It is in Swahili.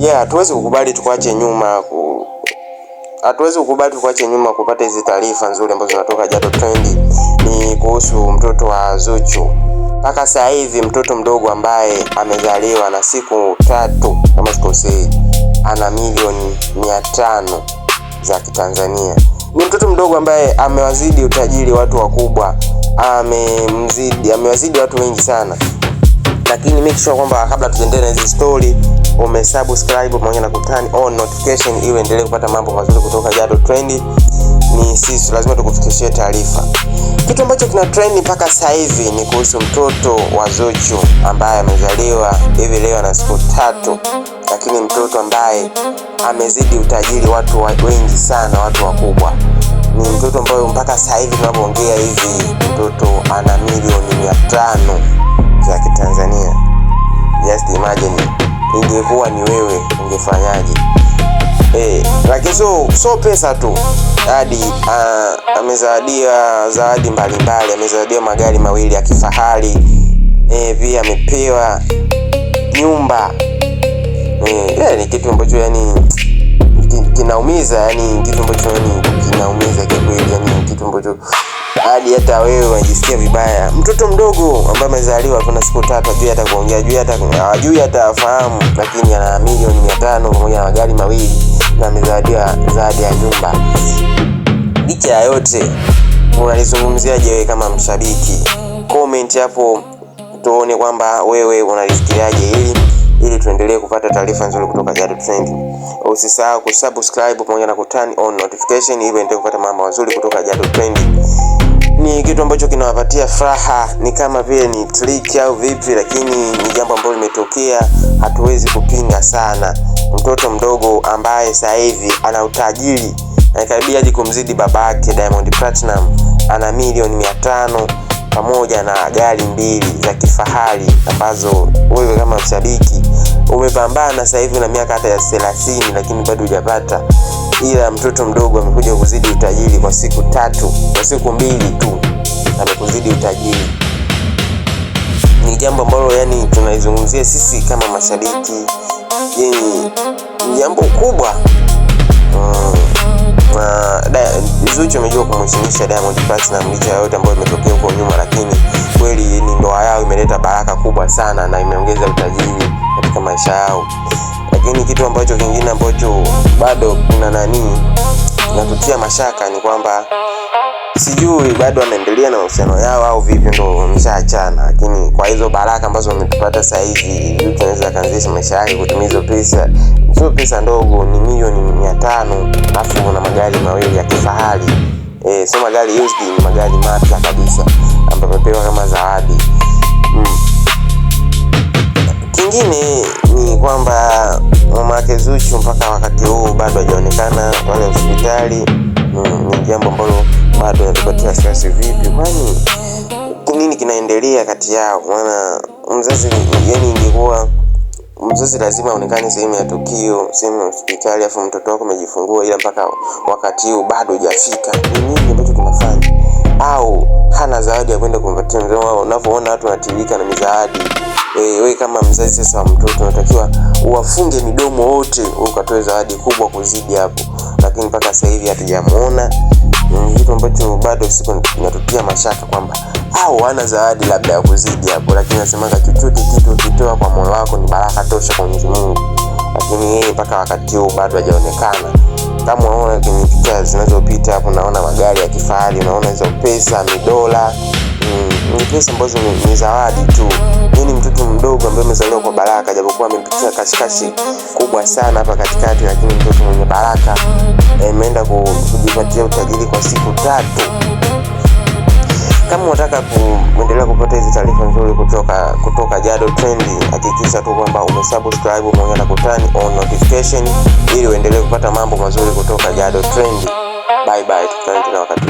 hatuwezi kukubali tukuache nyuma kupata hizi taarifa nzuri ambazo zinatoka Jado Trend. Ni kuhusu mtoto wa Zuchu. Mpaka sasa hivi mtoto mdogo ambaye amezaliwa na siku 3 kama sikosei, ana milioni 500 za Kitanzania. Ni mtoto mdogo ambaye amewazidi utajiri watu wakubwa, amewazidi watu wengi sana. Lakini make sure kwamba kabla tuendelee na hizi story umesubscribe pamoja na kutani on notification ili uendelee kupata mambo mazuri kutoka Jado Trend. Ni sisi lazima tukufikishie taarifa. Kitu ambacho kina trend mpaka sasa hivi ni kuhusu mtoto wa Zuchu ambaye amezaliwa hivi leo na siku 3, lakini mtoto ambaye amezidi utajiri watu wengi sana, watu wakubwa. Ni mtoto ambaye mpaka sasa hivi tunapoongea hivi mtoto ana milioni 500 za Kitanzania. Just imagine, ingekuwa ni wewe ungefanyaje? Lakini so pesa tu, hadi amezawadia zawadi mbalimbali. Amezawadia magari 2 ya kifahari, pia amepewa nyumba. Ni kitu ambacho yani kinaumiza, yani kitu ambacho yani kinaumiza kwa kweli, yani kitu ambacho hadi hata wewe unajisikia vibaya. Mtoto mdogo ambaye amezaliwa kuna siku 3, juu hata kuongea, juu hata afahamu, lakini ana milioni 500 pamoja na magari 2 na amezawadia zawadi ya nyumba. Licha ya yote, unalizungumziaje wewe kama mshabiki? Comment hapo tuone kwamba wewe unalifikiriaje ili tuendelee kupata taarifa nzuri kutoka Jado Trend. Usisahau kusubscribe pamoja na kutani on notification ili uendelee kupata mambo mazuri kutoka Jado Trend. Ni kitu ambacho kinawapatia furaha, ni kama vile ni trick au vipi, lakini ni jambo ambalo limetokea, hatuwezi kupinga sana. Mtoto mdogo ambaye sasa hivi ana utajiri na karibia hadi kumzidi babake Diamond Platinum, ana milioni 500 pamoja na gari 2 za kifahari ambazo wewe kama mshabiki umepambana sasa hivi na miaka hata ya 30 lakini bado hujapata. Ila mtoto mdogo amekuja kuzidi utajiri kwa siku 3, kwa siku 2 tu amekuzidi utajiri. Ni jambo ambalo yani tunaizungumzia sisi kama mashabiki, ni jambo kubwa. Zuchu amejua kumheshimisha Diamond Platinum licha yote ambayo imetokea huko nyuma, lakini kweli ni ndoa yao imeleta baraka kubwa sana na imeongeza utajiri katika maisha yao. Lakini kitu ambacho kingine ambacho bado kuna natutia mashaka ni kwamba sijui bado wanaendelea na mahusiano yao au vipi, ndo wameshaachana. Lakini kwa hizo baraka ambazo wametupata sasa hivi, mtu anaweza kaanzisha maisha yake kutumia pesa. Sio pesa ndogo, ni milioni 500 alafu na magari 2 ya kifahari. Sio magari used, ni magari mapya kabisa ambayo amepewa kama zawadi. Kingine ni kwamba mama yake Zuchu mpaka wakati huu bado hajaonekana pale hospitali. Ni jambo ambalo bado linatupatia wasiwasi. Vipi, kwani nini kinaendelea kati yao? Maana mzazi yani ingekuwa mzazi lazima aonekane sehemu ya tukio, sehemu ya hospitali, afu mtoto wako amejifungua ila mpaka wakati huu bado hujafika. Ni nini ambacho kinafanya? Au hana zawadi ya kwenda kumpatia mzee wao? Unapoona watu wanatirika na mizawadi, wewe kama mzazi sasa wa mtoto unatakiwa uwafunge midomo wote, ukatoe zawadi kubwa kuzidi hapo. Lakini mpaka sasa hivi hatujamuona. Ni kitu ambacho bado siku kinatutia mashaka kwamba au hana zawadi labda ya kuzidi hapo. Lakini nasemaga chochote kitu ukitoa kwa moyo wako ni baraka tosha kwa Mwenyezi Mungu. Lakini yeye mpaka wakati huu bado hajaonekana. Kama unaona kwenye picha zinazopita hapo, naona magari ya kifahari, naona hizo pesa, $100. Ni pesa ambazo ni zawadi tu. Ni mtoto mdogo ambaye amezaliwa kwa baraka, japokuwa amepitia kashikashi kubwa sana hapa katikati, lakini mtoto mwenye baraka ameenda kujipatia utajiri kwa siku 3. Kama unataka kuendelea kupata hizi taarifa nzuri kutoka Jado Trend, hakikisha tu kwamba umesubscribe pamoja na kutani on notification ili uendelee kupata mambo mazuri kutoka Jado Trend. Bye bye, tukutane tena wakati